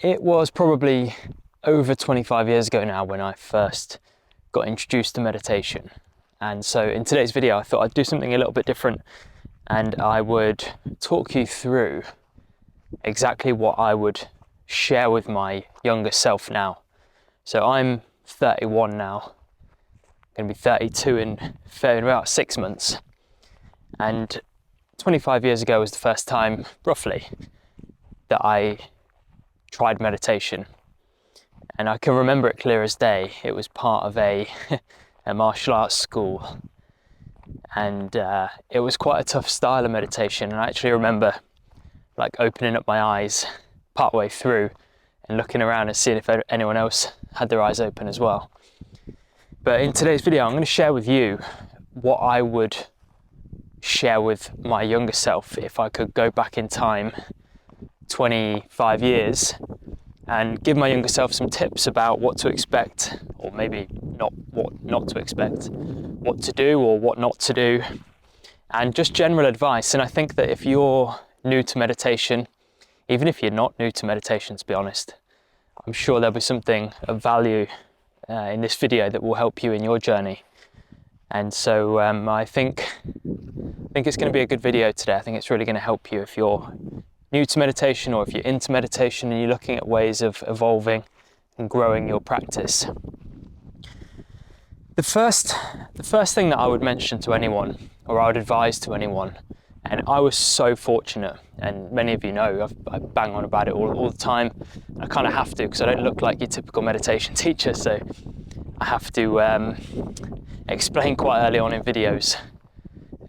It was probably over 25 years ago now when I first got introduced to meditation. And so in today's video, I thought I'd do something a little bit different, and I would talk you through exactly what I would share with my younger self now. So I'm 31 now, going to be 32 in about 6 months. And 25 years ago was the first time, roughly, that I tried meditation. And I can remember it clear as day. It was part of a martial arts school. And it was quite a tough style of meditation. And I actually remember like opening up my eyes partway through and looking around and seeing if anyone else had their eyes open as well. But in today's video, I'm going to share with you what I would share with my younger self if I could go back in time 25 years and give my younger self some tips about what to expect, or maybe not what not to expect, what to do or what not to do, and just general advice. And I think that if you're new to meditation, even if you're not new to meditation, to be honest, I'm sure there'll be something of value in this video that will help you in your journey. And so I think it's going to be a good video today. I think it's really going to help you if you're new to meditation, or if you're into meditation and you're looking at ways of evolving and growing your practice. The first thing that I would mention to anyone, or I would advise to anyone, and I was so fortunate, and many of you know, I bang on about it all the time. I kind of have to, because I don't look like your typical meditation teacher, so I have to explain quite early on in videos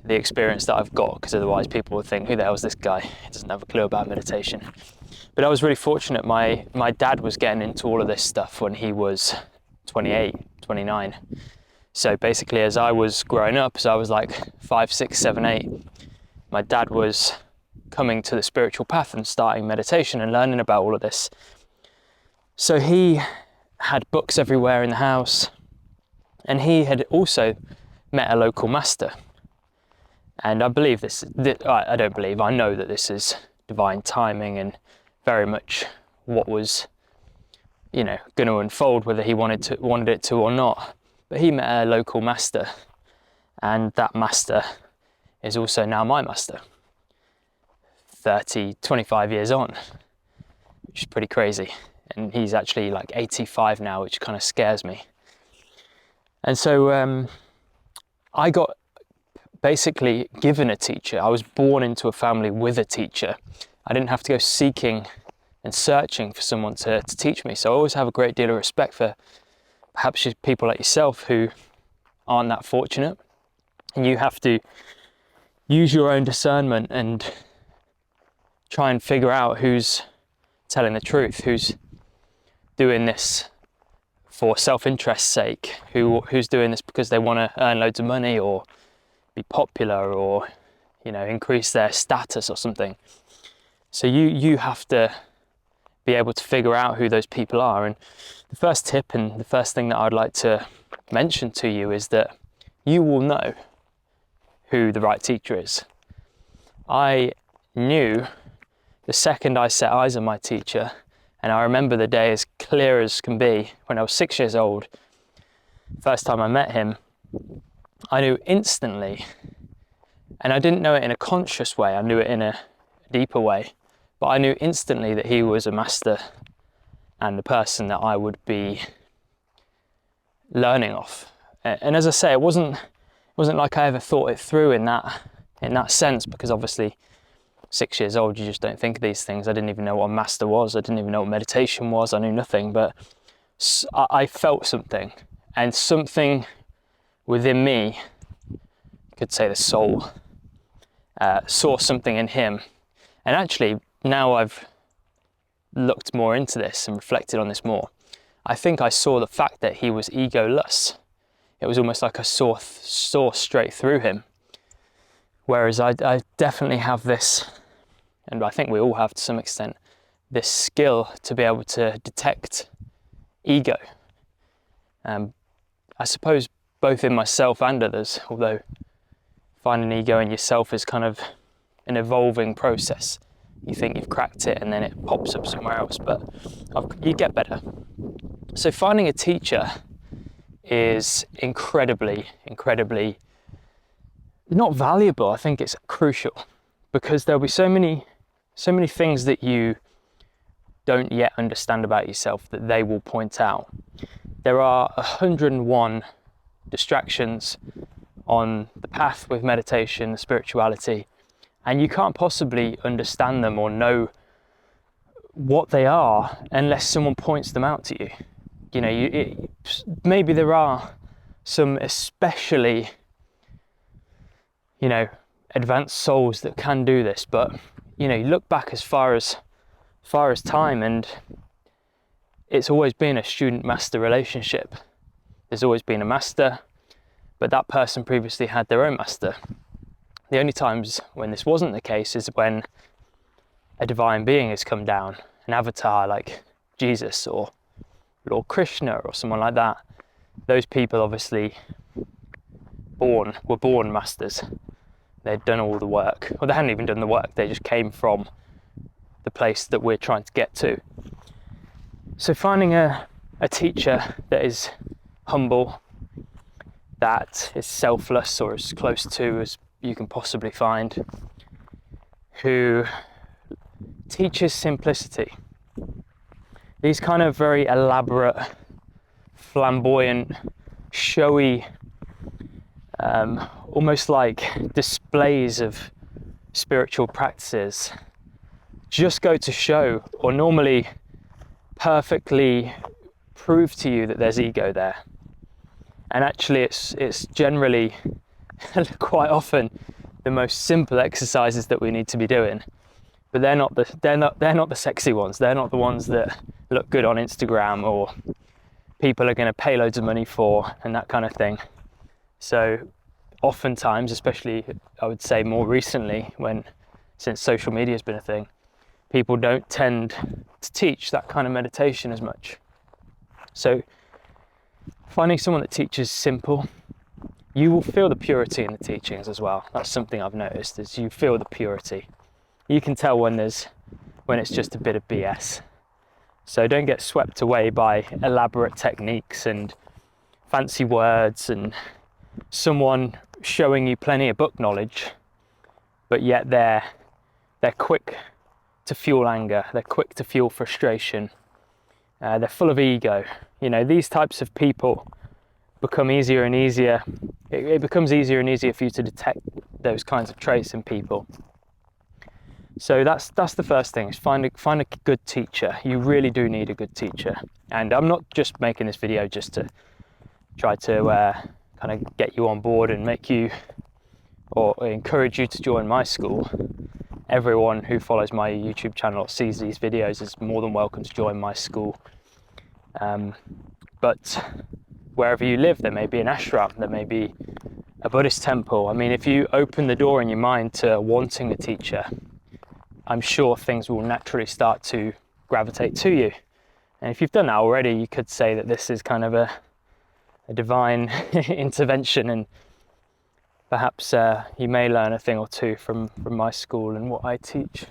the experience that I've got, because otherwise people would think, who the hell is this guy? He doesn't have a clue about meditation. But I was really fortunate. My dad was getting into all of this stuff when he was 28, 29. So basically, as I was growing up, as I was like 5, 6, 7, 8, my dad was coming to the spiritual path and starting meditation and learning about all of this. So he had books everywhere in the house, and he had also met a local master. And I believe I don't believe, I know that this is divine timing and very much what was, going to unfold, whether he wanted it to or not. But he met a local master, and that master is also now my master, 25 years on, which is pretty crazy. And he's actually like 85 now, which kind of scares me. And so I got basically given a teacher. I was born into a family with a teacher. I didn't have to go seeking and searching for someone to teach me. So I always have a great deal of respect for perhaps people like yourself who aren't that fortunate. And you have to use your own discernment and try and figure out who's telling the truth, who's doing this for self-interest's sake, who's doing this because they want to earn loads of money or be popular or increase their status or something. So you have to be able to figure out who those people are. And the first tip and the first thing that I'd like to mention to you is that you will know who the right teacher is. I knew the second I set eyes on my teacher, and I remember the day as clear as can be when I was 6 years old. First time I met him, I knew instantly, and I didn't know it in a conscious way, I knew it in a deeper way, but I knew instantly that he was a master and the person that I would be learning off. And as I say, it wasn't like I ever thought it through in that sense, because obviously 6 years old, you just don't think of these things. I didn't even know what a master was. I didn't even know what meditation was. I knew nothing, but I felt something, and something within me, you could say the soul, saw something in him. And actually, now I've looked more into this and reflected on this more, I think I saw the fact that he was egoless. It was almost like I saw straight through him. Whereas I definitely have this, and I think we all have to some extent, this skill to be able to detect ego. I suppose both in myself and others, although finding ego in yourself is kind of an evolving process. you think you've cracked it and then it pops up somewhere else, but you get better. So finding a teacher is incredibly not valuable. I think it's crucial, because there'll be so many things that you don't yet understand about yourself that they will point out. There are 101 distractions on the path with meditation, spirituality, and you can't possibly understand them or know what they are unless someone points them out to you. You know, maybe there are some especially, you know, advanced souls that can do this, but you know, you look back as far as time, and it's always been a student-master relationship. There's always been a master, but that person previously had their own master. The only times when this wasn't the case is when a divine being has come down, an avatar like Jesus or Lord Krishna or someone like that. Those people obviously were born masters. They'd done all the work, or they hadn't even done the work, they just came from the place that we're trying to get to. So finding a teacher that is humble, that is selfless, or as close to as you can possibly find, who teaches simplicity. These kind of very elaborate, flamboyant, showy, almost like displays of spiritual practices just go to show, or normally perfectly prove to you, that there's ego there. And actually it's generally quite often the most simple exercises that we need to be doing, but they're not the sexy ones. They're not the ones that look good on Instagram or people are going to pay loads of money for, and that kind of thing. So oftentimes, especially I would say more recently, since social media has been a thing, people don't tend to teach that kind of meditation as much. So finding someone that teaches simple, you will feel the purity in the teachings as well. That's something I've noticed, is you feel the purity. You can tell when it's just a bit of BS. So don't get swept away by elaborate techniques and fancy words and someone showing you plenty of book knowledge, but yet they're quick to fuel anger, they're quick to fuel frustration, they're full of ego. You know, these types of people become easier and easier. It becomes easier and easier for you to detect those kinds of traits in people. So that's the first thing, is find a good teacher. You really do need a good teacher. And I'm not just making this video just to try to kind of get you on board and make you, or encourage you to join my school. Everyone who follows my YouTube channel or sees these videos is more than welcome to join my school. But wherever you live, there may be an ashram, there may be a Buddhist temple. I mean, if you open the door in your mind to wanting a teacher, I'm sure things will naturally start to gravitate to you. And if you've done that already, you could say that this is kind of a divine intervention, and perhaps you may learn a thing or two from my school and what I teach.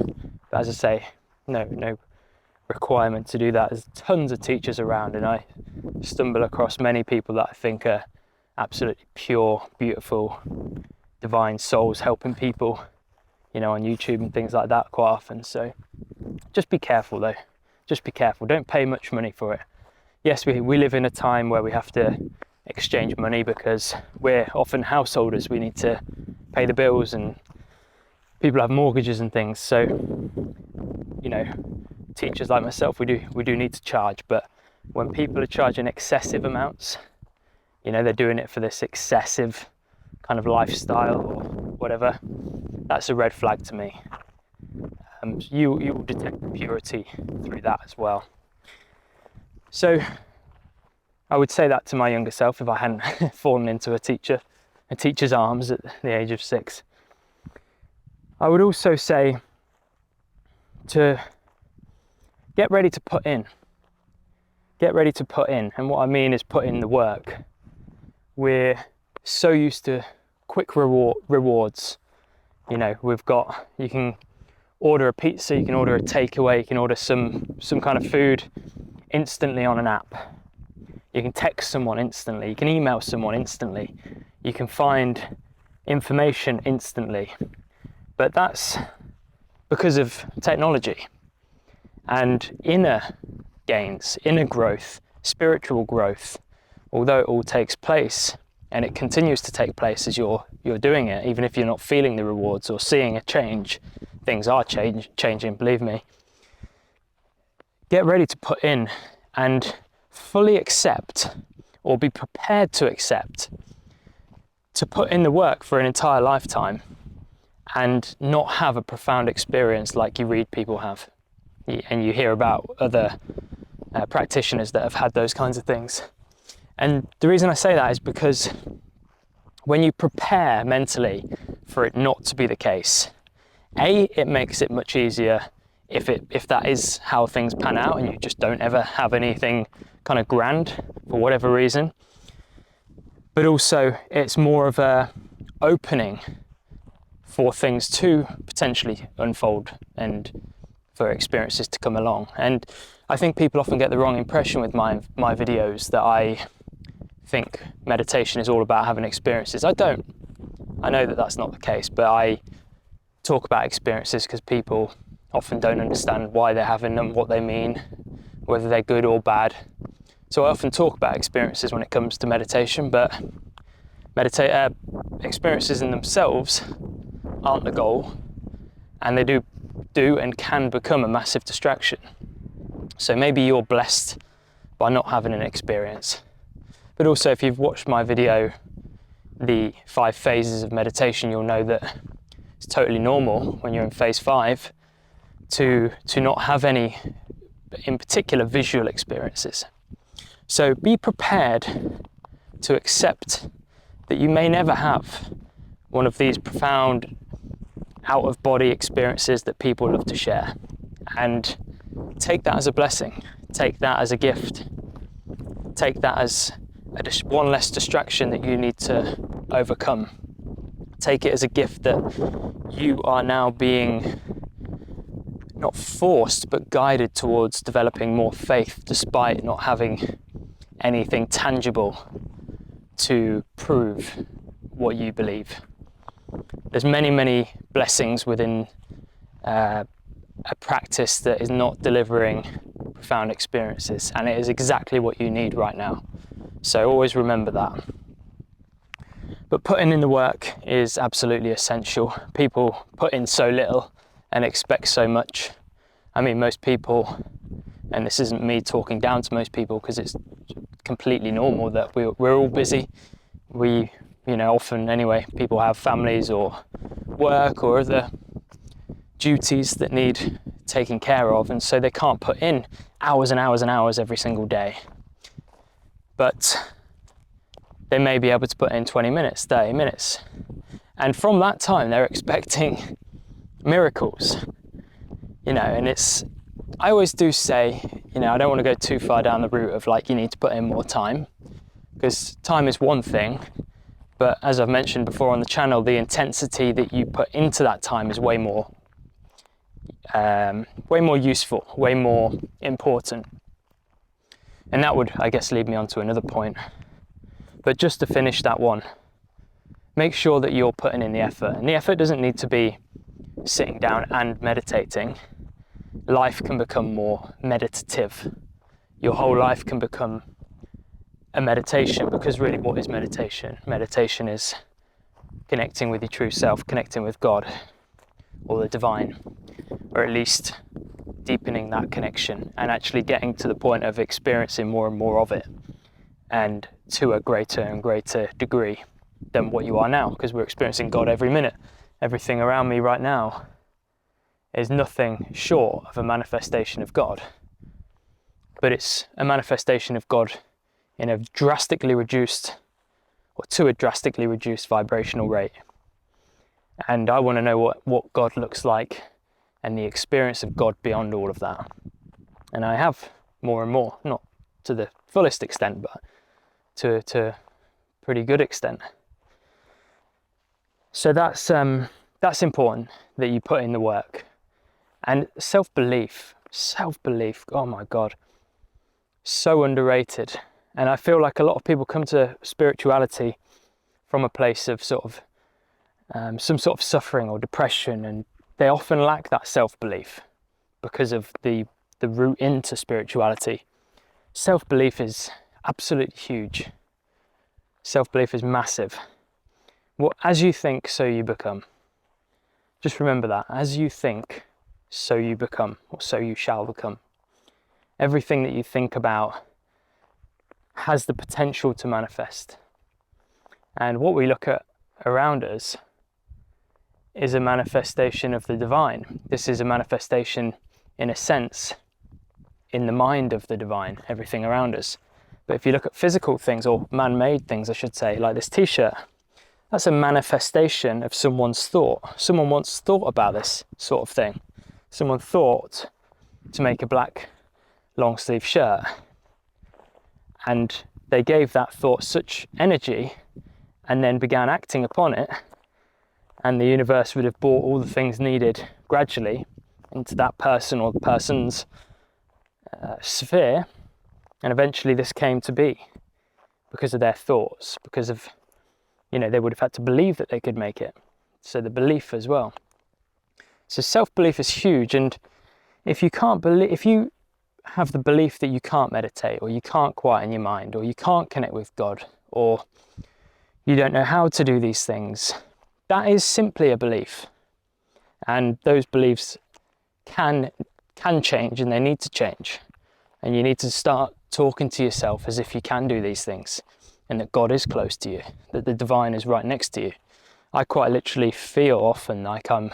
But as I say, no requirement to do that. There's tons of teachers around, and I stumble across many people that I think are absolutely pure, beautiful, divine souls helping people, you know, on YouTube and things like that quite often. So just be careful though. Just be careful. Don't pay much money for it. Yes, we live in a time where we have to exchange money because we're often householders. We need to pay the bills, and people have mortgages and things. So, you know, teachers like myself, we do need to charge. But when people are charging excessive amounts, you know, they're doing it for this excessive kind of lifestyle or whatever, that's a red flag to me. You will detect the purity through that as well. So I would say that to my younger self if I hadn't fallen into a teacher's arms at the age of 6. I would also say to get ready to put in. Get ready to put in. And what I mean is put in the work. We're so used to quick rewards. You know, you can order a pizza, you can order a takeaway, you can order some kind of food instantly on an app. You can text someone instantly, you can email someone instantly, you can find information instantly. But that's because of technology. And inner gains, inner growth, spiritual growth, although it all takes place, and it continues to take place as you're doing it, even if you're not feeling the rewards or seeing a change, things are changing, believe me. Get ready to put in and fully accept, or be prepared to accept, to put in the work for an entire lifetime and not have a profound experience like you read people have. And you hear about other practitioners that have had those kinds of things. And the reason I say that is because when you prepare mentally for it not to be the case, it makes it much easier if that is how things pan out and you just don't ever have anything kind of grand for whatever reason. But also it's more of a opening for things to potentially unfold and for experiences to come along. And I think people often get the wrong impression with my videos, that I think meditation is all about having experiences. I don't. I know that that's not the case, but I talk about experiences because people often don't understand why they're having them, what they mean, whether they're good or bad. So I often talk about experiences when it comes to meditation, but experiences in themselves aren't the goal, and they do and can become a massive distraction. So maybe you're blessed by not having an experience. But also, if you've watched my video, the 5 phases of meditation, you'll know that it's totally normal when you're in phase 5 to not have any, in particular, visual experiences. So be prepared to accept that you may never have one of these profound out-of-body experiences that people love to share, and take that as a blessing, take that as a gift, take that as one less distraction that you need to overcome. Take it as a gift that you are now being not forced but guided towards developing more faith, despite not having anything tangible to prove what you believe. There's many blessings within a practice that is not delivering profound experiences, and it is exactly what you need right now. So always remember that. But putting in the work is absolutely essential. People put in so little and expect so much. I mean, most people, and this isn't me talking down to most people because it's completely normal that we're all busy. Often anyway, people have families or work or other duties that need taking care of, and so they can't put in hours and hours and hours every single day. But they may be able to put in 20 minutes, 30 minutes. And from that time, they're expecting miracles. And I always do say, I don't want to go too far down the route of you need to put in more time, because time is one thing. But as I've mentioned before on the channel, the intensity that you put into that time is way more useful, way more important. And that would, I guess, lead me on to another point. But just to finish that one, make sure that you're putting in the effort. And the effort doesn't need to be sitting down and meditating. Life can become more meditative. Your whole life can become a meditation, because really, what is meditation? Meditation is connecting with your true self, connecting with God or the divine, or at least deepening that connection and actually getting to the point of experiencing more and more of it, and to a greater and greater degree than what you are now, because we're experiencing God every minute. Everything around me right now is nothing short of a manifestation of God, but it's a manifestation of God in a drastically reduced, or to a drastically reduced vibrational rate. And I want to know what God looks like and the experience of God beyond all of that. And I have more and more, not to the fullest extent, but to a pretty good extent. So that's important, that you put in the work. And self-belief, oh my God, so underrated. And I feel like a lot of people come to spirituality from a place of sort of some sort of suffering or depression, and they often lack that self-belief because of the route into spirituality. Self-belief is absolutely huge. Self-belief is massive. As you think, so you become. Just remember that. As you think, so you become, or so you shall become. Everything that you think about has the potential to manifest. And what we look at around us is a manifestation of the divine. This is a manifestation, in a sense, in the mind of the divine, everything around us. But if you look at physical things, or man-made things, I should say, like this t-shirt, that's a manifestation of someone's thought. Someone once thought about this sort of thing. Someone thought to make a black long sleeve shirt, and they gave that thought such energy and then began acting upon it, and the universe would have brought all the things needed gradually into that person or the person's sphere, and eventually this came to be because of their thoughts, because of, they would have had to believe that they could make it. So the belief as well. So self-belief is huge, and if you have the belief that you can't meditate, or you can't quieten your mind, or you can't connect with God, or you don't know how to do these things, that is simply a belief. And those beliefs can change, and they need to change. And you need to start talking to yourself as if you can do these things, and that God is close to you, that the divine is right next to you. I quite literally feel often like I'm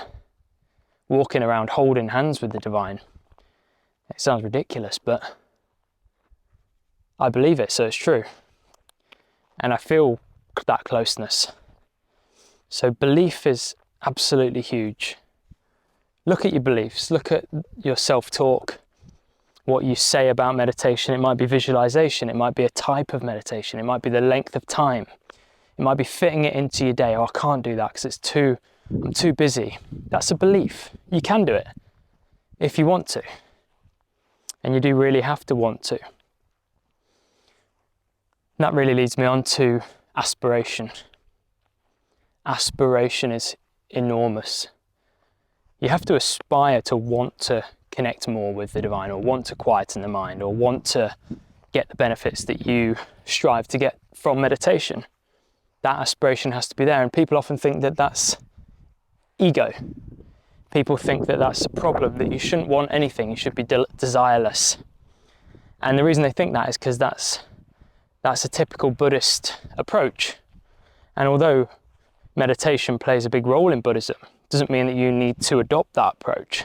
walking around holding hands with the divine. It sounds ridiculous, but I believe it, so it's true. And I feel that closeness. So belief is absolutely huge. Look at your beliefs, look at your self-talk, what you say about meditation. It might be visualization, it might be a type of meditation, it might be the length of time, it might be fitting it into your day. Oh, I can't do that because I'm too busy. That's a belief. You can do it if you want to. And you do really have to want to. That really leads me on to aspiration. Aspiration is enormous. You have to aspire to want to connect more with the divine, or want to quieten the mind, or want to get the benefits that you strive to get from meditation. That aspiration has to be there, and people often think that that's ego. People think that that's a problem, that you shouldn't want anything, you should be desireless. And the reason they think that is because that's a typical Buddhist approach. And although meditation plays a big role in Buddhism, doesn't mean that you need to adopt that approach.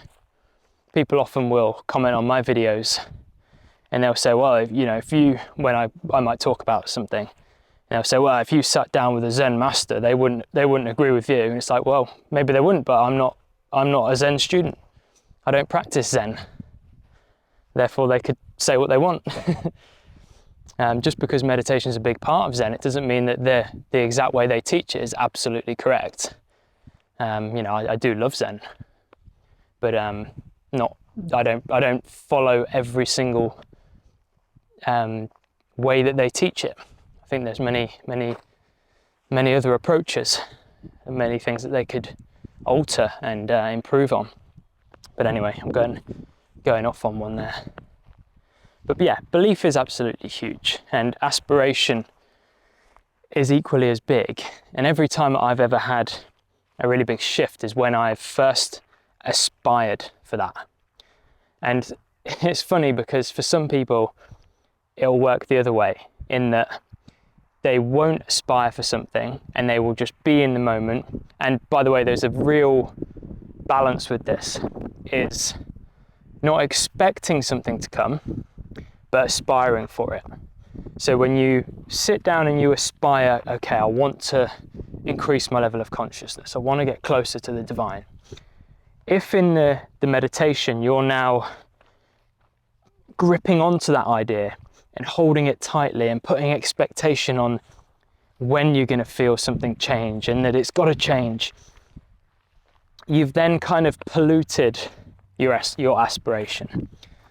People often will comment on my videos and they'll say, well, when I might talk about something, and they'll say, well, if you sat down with a Zen master, they wouldn't agree with you. And it's like, well, maybe they wouldn't, but I'm not a Zen student. I don't practice Zen. Therefore, they could say what they want. Just because meditation is a big part of Zen, it doesn't mean that the exact way they teach it is absolutely correct. I do love Zen, but I don't follow every single way that they teach it. I think there's many other approaches, and many things that they could alter and improve on. But anyway, I'm going off on one there. But yeah, belief is absolutely huge, and aspiration is equally as big. And every time I've ever had a really big shift is when I've first aspired for that. And it's funny because for some people it'll work the other way, in that they won't aspire for something and they will just be in the moment. And by the way, there's a real balance with this, is not expecting something to come, but aspiring for it. So when you sit down and you aspire, okay, I want to increase my level of consciousness, I want to get closer to the divine. If in the meditation you're now gripping onto that idea and holding it tightly and putting expectation on when you're going to feel something change and that it's got to change, you've then kind of polluted your aspiration.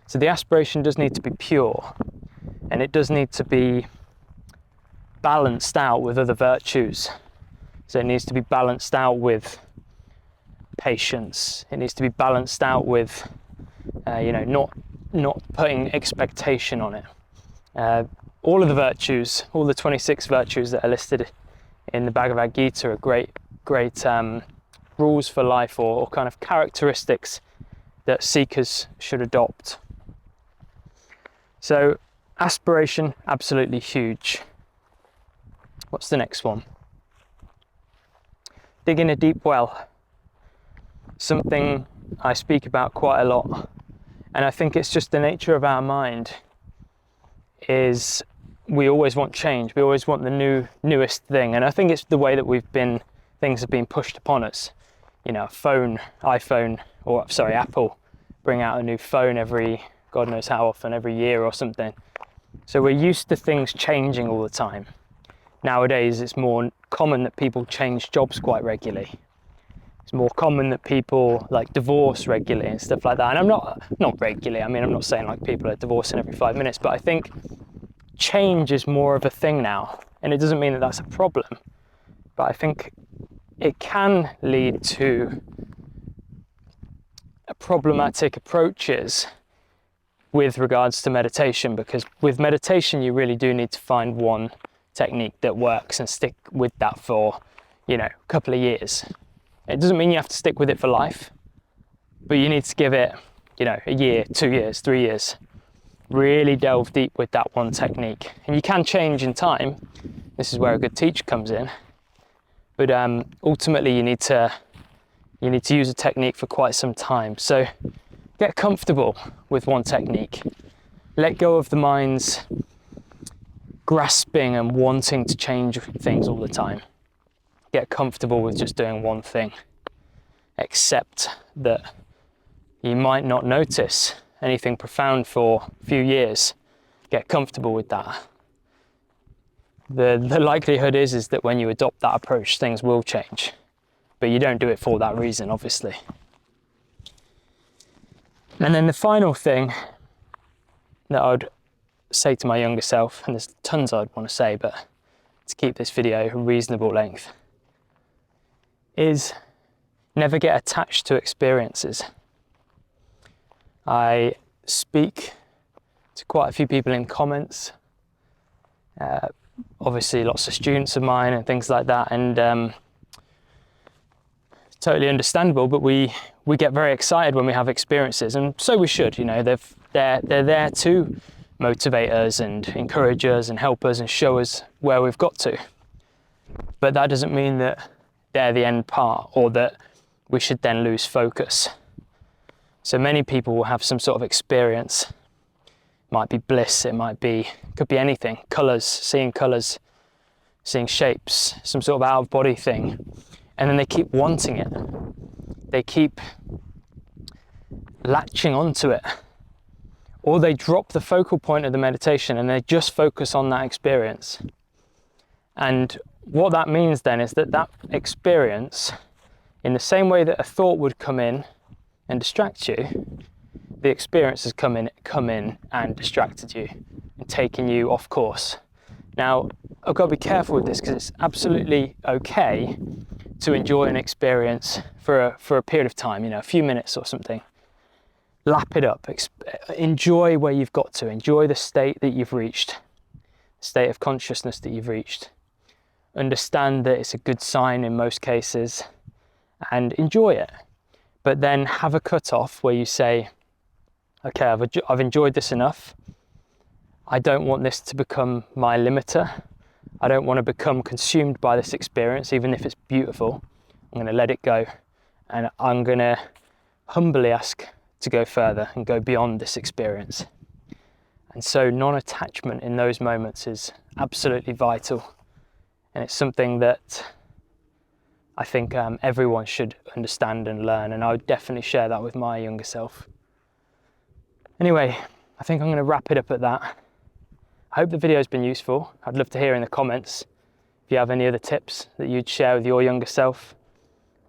So the aspiration does need to be pure, and it does need to be balanced out with other virtues. So it needs to be balanced out with patience. It needs to be balanced out with, not putting expectation on it. All of the virtues, all the 26 virtues that are listed in the Bhagavad Gita are great rules for life, or kind of characteristics that seekers should adopt. So aspiration, absolutely huge. What's the next one? Digging a deep well. Something I speak about quite a lot, and I think it's just the nature of our mind is we always want change. We always want the newest thing, and I think it's the way that things have been pushed upon us. Apple bring out a new phone every God knows how often, every year or something. So we're used to things changing all the time. Nowadays it's more common that people change jobs quite regularly. It's more common that people like divorce regularly and stuff like that. And I'm not regularly, I mean, I'm not saying like people are divorcing every 5 minutes, but I think change is more of a thing now. And it doesn't mean that that's a problem, but I think it can lead to problematic approaches with regards to meditation, because with meditation you really do need to find one technique that works and stick with that for, a couple of years. It doesn't mean you have to stick with it for life, but you need to give it, a year, 2 years, 3 years. Really delve deep with that one technique. And you can change in time. This is where a good teacher comes in. But ultimately you need to use a technique for quite some time. So get comfortable with one technique. Let go of the mind's grasping and wanting to change things all the time. Get comfortable with just doing one thing. Accept that you might not notice anything profound for a few years. Get comfortable with that. The likelihood is that when you adopt that approach, things will change. But you don't do it for that reason, obviously. And then the final thing that I would say to my younger self, and there's tons I'd want to say, but to keep this video a reasonable length, is never get attached to experiences. I speak to quite a few people in comments, obviously lots of students of mine and things like that, and totally understandable, but we get very excited when we have experiences, and so we should. They're there to motivate us and encourage us and help us and show us where we've got to. But that doesn't mean that they're the end part, or that we should then lose focus. So many people will have some sort of experience. It might be bliss, could be anything. Colours, seeing shapes, some sort of out of body thing. And then they keep wanting it. They keep latching onto it. Or they drop the focal point of the meditation and they just focus on that experience. And what that means then is that experience, in the same way that a thought would come in and distract you, the experience has come in and distracted you and taken you off course. Now, I've got to be careful with this, because it's absolutely okay to enjoy an experience for a period of time, a few minutes or something. Lap it up, enjoy where you've got to, enjoy the state that you've reached, the state of consciousness that you've reached. Understand that it's a good sign in most cases and enjoy it. But then have a cut-off where you say, okay, I've enjoyed this enough. I don't want this to become my limiter. I don't want to become consumed by this experience, even if it's beautiful. I'm going to let it go, and I'm going to humbly ask to go further and go beyond this experience. And so non-attachment in those moments is absolutely vital, and it's something that I think everyone should understand and learn, and I would definitely share that with my younger self. Anyway, I think I'm going to wrap it up at that. I hope the video has been useful. I'd love to hear in the comments if you have any other tips that you'd share with your younger self,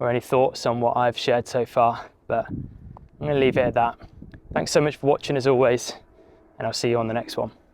or any thoughts on what I've shared so far. But I'm going to leave it at that. Thanks so much for watching as always, and I'll see you on the next one.